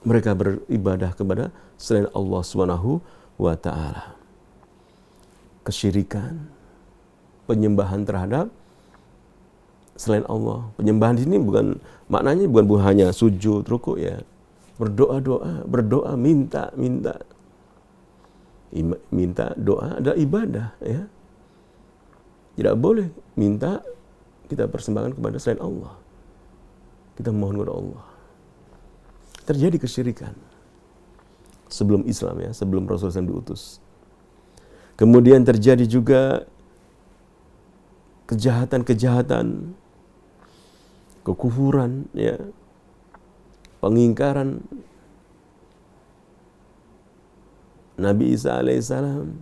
S2: Mereka beribadah kepada selain Allah Subhanahu wa taala. Kesyirikan, penyembahan terhadap selain Allah. Penyembahan di sini bukan maknanya bukan hanya sujud, rukuk, ya. Berdoa, minta doa adalah ibadah, ya. Tidak boleh minta kita persembahkan kepada selain Allah. Kita mohon kepada Allah. Terjadi kesyirikan sebelum Islam, ya, sebelum Rasulullah SAW diutus. Kemudian terjadi juga kejahatan-kejahatan, kekufuran, ya, pengingkaran Nabi Isa alaihissalam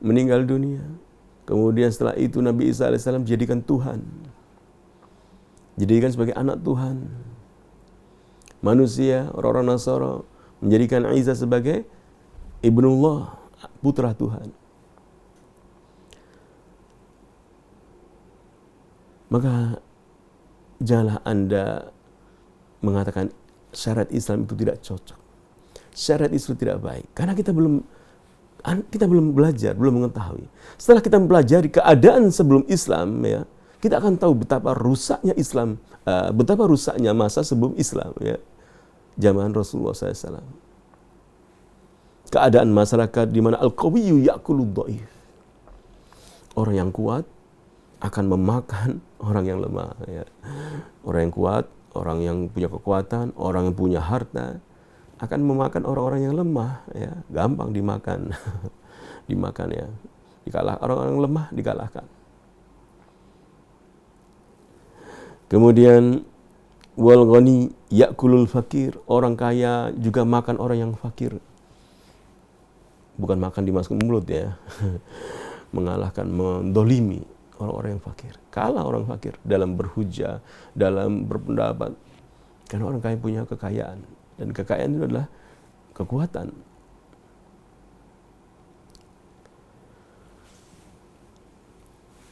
S2: meninggal dunia, Kemudian setelah itu Nabi Isa alaihissalam dijadikan Tuhan, dijadikan sebagai anak Tuhan. Manusia, orang-orang Nasara menjadikan Isa sebagai Ibnullah, putra Tuhan. Maka janganlah Anda mengatakan syariat Islam itu tidak cocok. Syariat Islam tidak baik. Karena kita belum belajar, belum mengetahui. Setelah kita mempelajari keadaan sebelum Islam, ya, kita akan tahu betapa rusaknya Islam, betapa rusaknya masa sebelum Islam, ya, zaman Rasulullah SAW. Keadaan masyarakat di mana al-qawiyyu ya'kulud dhaif. Orang yang kuat akan memakan orang yang lemah, ya. Orang yang kuat, orang yang punya kekuatan, orang yang punya harta akan memakan orang-orang yang lemah, ya. Gampang dimakan. Dimakan, ya. Orang-orang lemah dikalahkan. Kemudian wal ghani ya'kulul fakir, orang kaya juga makan orang yang fakir. Bukan makan dimasukin mulut, ya. Mengalahkan, mendolimi orang-orang yang fakir. Kalah orang fakir dalam berhujah, dalam berpendapat. Karena orang kaya punya kekayaan. Dan kekayaan itu adalah kekuatan.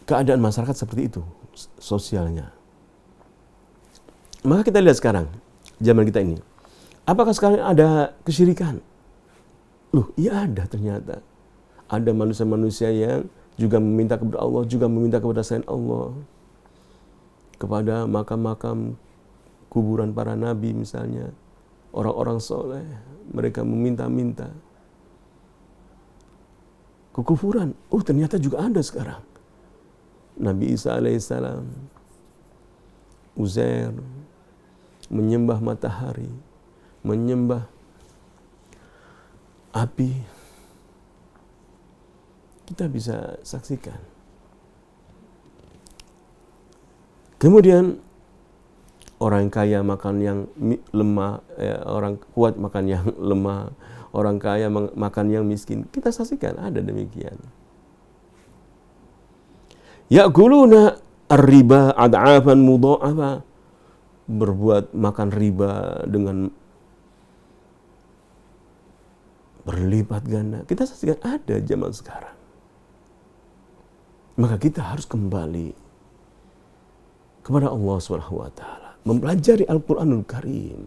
S2: Keadaan masyarakat seperti itu, sosialnya. Maka kita lihat sekarang, zaman kita ini. Apakah sekarang ada kesyirikan? Loh, iya ada ternyata. Ada manusia-manusia yang juga meminta kepada Allah, juga meminta kepada selain Allah. Kepada makam-makam kuburan para nabi misalnya. Orang-orang soleh, mereka meminta-minta. Kekufuran, oh ternyata juga ada sekarang. Nabi Isa alaihissalam, Uzair, menyembah matahari, menyembah api. Kita bisa saksikan. Kemudian orang kaya makan yang lemah, orang kuat makan yang lemah, orang kaya makan yang miskin. Kita saksikan ada demikian. Ya'kuluna ar-riba ad'afan mudha'afa, berbuat makan riba dengan berlipat ganda. Kita saksikan ada zaman sekarang. Maka kita harus kembali kepada Allah SWT, mempelajari Al-Quranul Karim,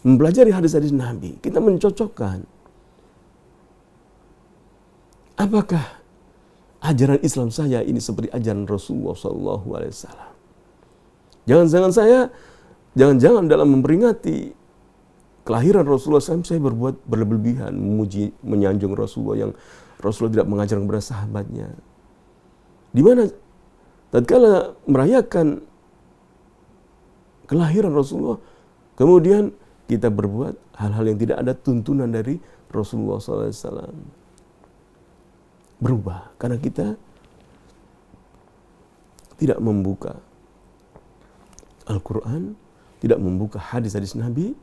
S2: mempelajari hadis-hadis Nabi. Kita mencocokkan apakah ajaran Islam saya ini seperti ajaran Rasulullah SAW. Jangan-jangan dalam memperingati kelahiran Rasulullah SAW saya berbuat berlebihan, memuji, menyanjung Rasulullah yang Rasulullah tidak mengajarkan kepada sahabatnya. Di mana tatkala merayakan kelahiran Rasulullah, kemudian kita berbuat hal-hal yang tidak ada tuntunan dari Rasulullah SAW. Berubah karena kita tidak membuka Al-Quran, tidak membuka hadis-hadis Nabi,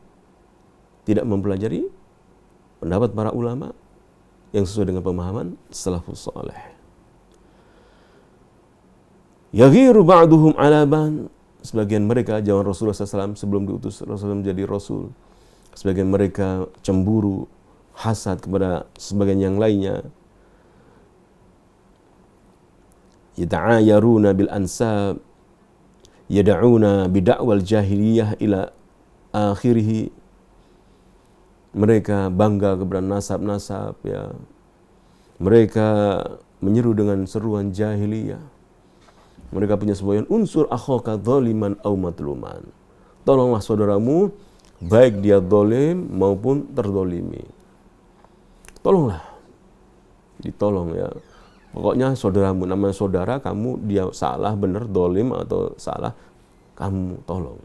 S2: tidak mempelajari pendapat para ulama yang sesuai dengan pemahaman salafus saleh. Yaghiru ba'duhum ala ban, sebagian mereka zaman Rasulullah SAW sebelum diutus Rasulullah menjadi Rasul, sebagian mereka cemburu, hasad kepada sebagian yang lainnya. Yata'ayaruna bil ansab, yada'una bida'wal jahiliyah ila akhirih. Mereka bangga kepada nasab-nasab, ya. Mereka menyeru dengan seruan jahiliyah. Mereka punya sebuah unsur akhaka dzaliman au matluman. Tolonglah saudaramu baik dia zalim maupun terzalimi. Tolonglah. Ditolong, ya. Pokoknya saudaramu, namanya saudara, kamu dia salah, benar, zalim atau salah, kamu tolong.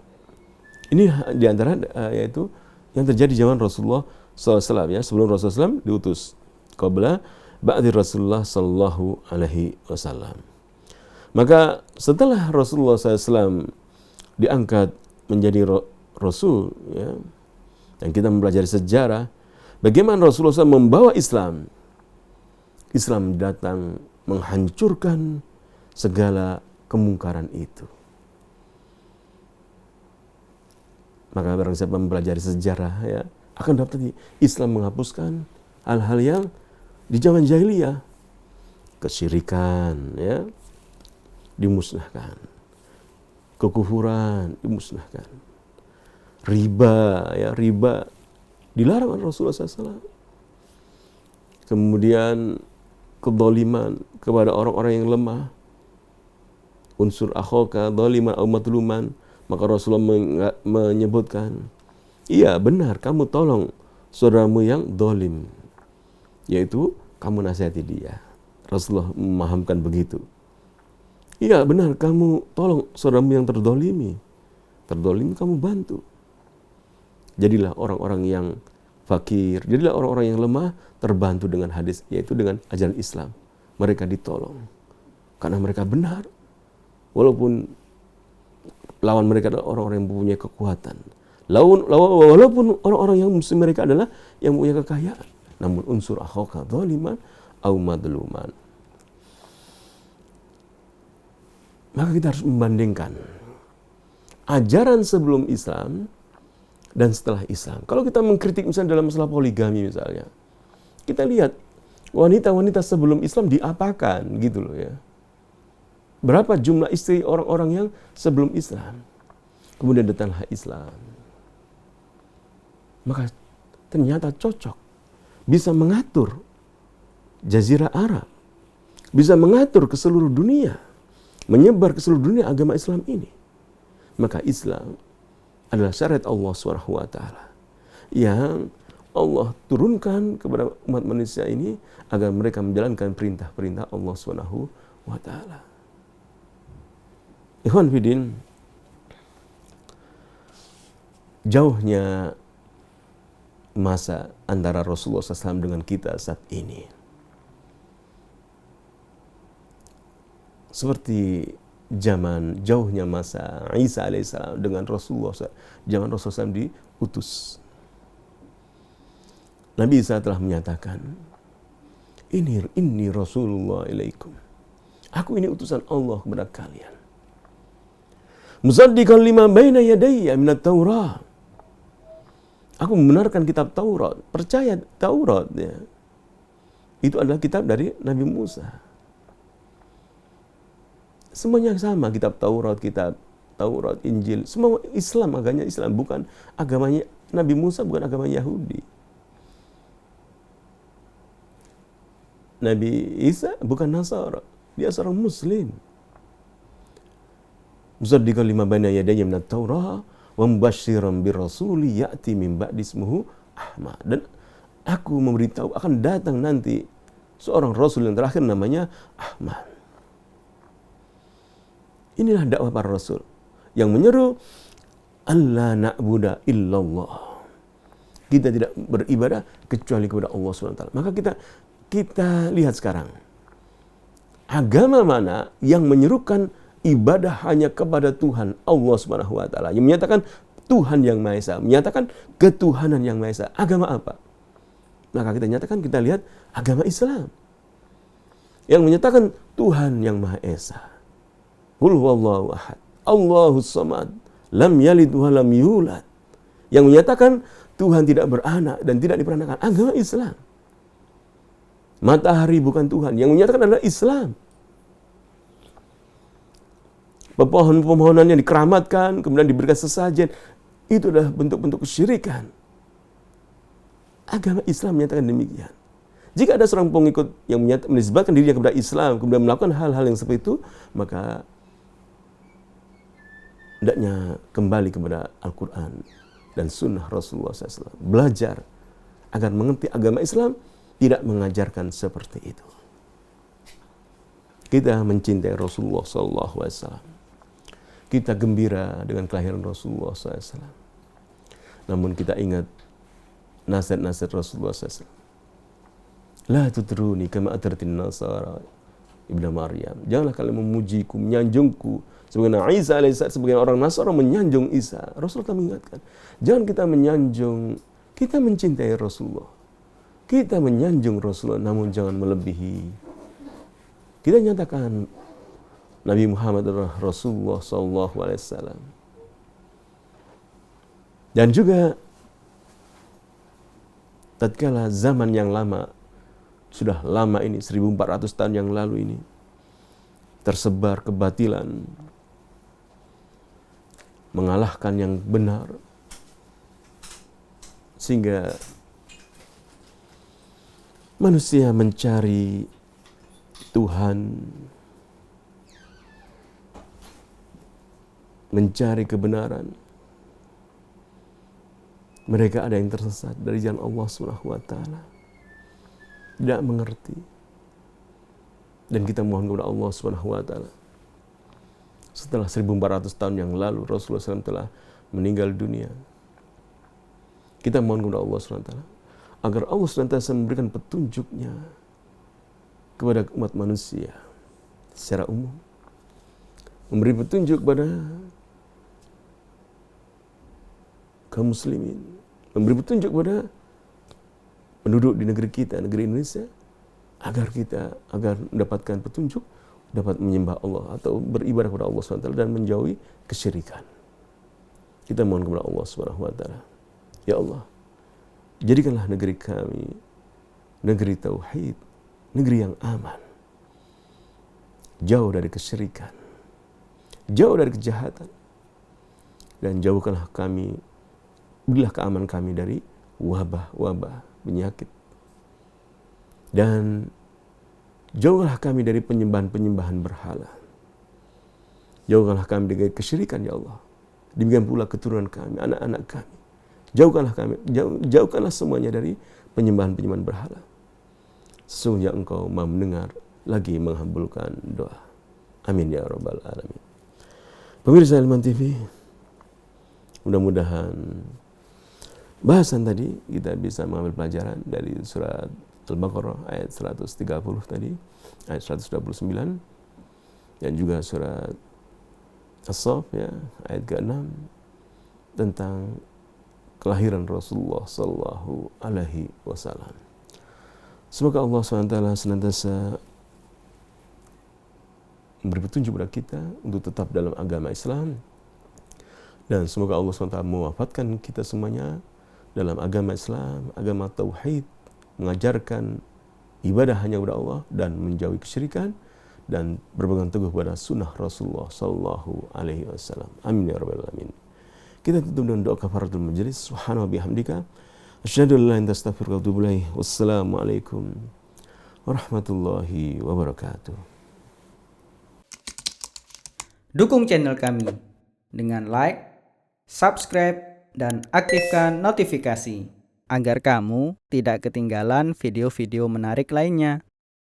S2: Ini diantara yaitu yang terjadi zaman Rasulullah SAW, ya, sebelum Rasulullah SAW diutus. Qabla ba'di Rasulullah sallallahu alaihi wasallam. Maka setelah Rasulullah SAW diangkat menjadi Rasul, ya, dan kita mempelajari sejarah bagaimana Rasulullah SAW membawa Islam. Islam datang menghancurkan segala kemungkaran itu. Maka barang siapa mempelajari sejarah ya, akan dapat Islam menghapuskan hal-hal yang di zaman jahiliyah. Kesyirikan ya dimusnahkan. Kekufuran dimusnahkan. Riba dilarang oleh Rasulullah SAW. Kemudian kezaliman kepada orang-orang yang lemah. Unsur akhaka zaliman aw matluman. Maka Rasulullah menyebutkan, iya benar, kamu tolong saudaramu yang zalim, yaitu kamu nasihati dia. Rasulullah memahamkan begitu. Iya benar, kamu tolong saudaramu yang terzalimi kamu bantu. Jadilah orang-orang yang fakir, jadilah orang-orang yang lemah terbantu dengan hadis, yaitu dengan ajaran Islam. Mereka ditolong karena mereka benar, walaupun lawan mereka adalah orang-orang yang mempunyai kekuatan. Walaupun orang-orang yang muslim mereka adalah yang punya kekayaan. Namun unsur akhaka zaliman aw madluman. Maka kita harus membandingkan ajaran sebelum Islam dan setelah Islam. Kalau kita mengkritik misalnya dalam masalah poligami misalnya, kita lihat wanita-wanita sebelum Islam diapakan gitu loh ya. Berapa jumlah istri orang-orang yang sebelum Islam. Kemudian datanglah Islam. Maka ternyata cocok. Bisa mengatur Jazirah Arab. Bisa mengatur ke seluruh dunia. Menyebar ke seluruh dunia agama Islam ini. Maka Islam adalah syariat Allah SWT. Yang Allah turunkan kepada umat manusia ini agar mereka menjalankan perintah-perintah Allah SWT. Ikhwan Fidin, jauhnya masa antara Rasulullah SAW dengan kita saat ini. Seperti jauhnya masa Isa alaihissalam dengan Rasulullah SAW. Zaman Rasulullah SAW diutus. Nabi Isa telah menyatakan, Inni Rasulullah ilaikum. Aku ini utusan Allah kepada kalian. Musaddiqan lima baina yadayya minat Taurat. Aku membenarkan kitab Taurat, percaya Taurat ya. Itu adalah kitab dari Nabi Musa. Semuanya sama, kitab Taurat, Injil, semua Islam, agamanya Islam, bukan agamanya Nabi Musa, bukan agama Yahudi. Nabi Isa bukan Nasara, dia seorang Muslim. Musaddiqan lima baina yadayya minat Taurah wa mubasysyiran birrasuli ya'ti min ba'di ismuhu Ahmad. Dan aku memberitahu akan datang nanti seorang rasul yang terakhir namanya Ahmad. Inilah dakwah para rasul yang menyeru alla na'budu illallah. Kita tidak beribadah kecuali kepada Allah SWT. Maka kita lihat sekarang agama mana yang menyerukan ibadah hanya kepada Tuhan Allah Subhanahu wa taala, yang menyatakan Tuhan yang Maha Esa, menyatakan ketuhanan yang Maha Esa. Agama apa? Maka kita lihat agama Islam yang menyatakan Tuhan yang Maha Esa. Qul huwallahu ahad, Allahus samad, lam yalid wa lam yulad. Yang menyatakan Tuhan tidak beranak dan tidak diperanakan. Agama Islam. Matahari bukan Tuhan. Yang menyatakan adalah Islam. Pepohonan yang dikeramatkan, kemudian diberikan sesajen, itu adalah bentuk-bentuk kesyirikan. Agama Islam menyatakan demikian. Jika ada seorang pengikut yang menisbatkan dirinya kepada Islam, kemudian melakukan hal-hal yang seperti itu, maka hendaknya kembali kepada Al-Quran dan Sunnah Rasulullah SAW. Belajar agar mengerti agama Islam tidak mengajarkan seperti itu. Kita mencintai Rasulullah SAW. Kita gembira dengan kelahiran Rasulullah SAW. Namun kita ingat nasihat-nasihat Rasulullah SAW. La tutruni kama atratin nasara ibnu Maryam. Janganlah kalian memujiku, menyanjungku. Sebagaimana Isa alaihissalam, sebagian orang Nasara menyanjung Isa. Rasulullah mengingatkan, jangan kita menyanjung, kita mencintai Rasulullah. Kita menyanjung Rasulullah, namun jangan melebihi. Kita nyatakan Nabi Muhammad adalah Rasulullah SAW. Dan juga tatkala zaman yang lama, sudah lama ini, 1400 tahun yang lalu ini, tersebar kebatilan, mengalahkan yang benar, sehingga manusia mencari Tuhan, mencari kebenaran. Mereka ada yang tersesat dari jalan Allah SWT, tidak mengerti. Dan kita mohon kepada Allah SWT. Setelah 1400 tahun yang lalu Rasulullah SAW telah meninggal dunia, kita mohon kepada Allah SWT agar Allah SWT memberikan petunjuknya kepada umat manusia secara umum, memberi petunjuk kepada kaum muslimin, memberi petunjuk kepada penduduk di negeri kita, negeri Indonesia, agar mendapatkan petunjuk, dapat menyembah Allah atau beribadah kepada Allah SWT dan menjauhi kesyirikan. Kita mohon kepada Allah SWT, ya Allah, jadikanlah negeri kami negeri tauhid, negeri yang aman, jauh dari kesyirikan, jauh dari kejahatan, dan jauhkanlah kami, berilah keamanan kami dari wabah-wabah penyakit, dan jauhkanlah kami dari penyembahan-penyembahan berhala, jauhkanlah kami dari kesyirikan, ya Allah. Demikian pula keturunan kami, anak-anak kami, jauhkanlah semuanya dari penyembahan-penyembahan berhala. Sesungguhnya Engkau Maha mendengar lagi menghambulkan doa. Amin ya rabbal alamin. Pemirsa Ilman TV, mudah-mudahan bahasan tadi kita bisa mengambil pelajaran dari surat Al-Baqarah ayat 130 tadi, ayat 129, dan juga surat As-Saff ya, ayat ke-6 tentang kelahiran Rasulullah sallallahu alaihi wasallam. Semoga Allah SWT senantiasa memberi petunjuk kepada kita untuk tetap dalam agama Islam, dan semoga Allah SWT mewafatkan kita semuanya dalam agama Islam, agama tauhid, mengajarkan ibadah hanya kepada Allah dan menjauhi kesyirikan, dan berpegang teguh pada sunnah Rasulullah sallallahu alaihi wasallam. Amin ya rabbal alamin. Kita tutup dengan doa kafaratul majlis. Subhanahu wa bihamdika asyhadu an la ilaha illa anta astaghfiruka wa atubu ilaik. Wassalamualaikum warahmatullahi wabarakatuh.
S3: Dukung channel kami dengan like, subscribe, dan aktifkan notifikasi agar kamu tidak ketinggalan video-video menarik lainnya.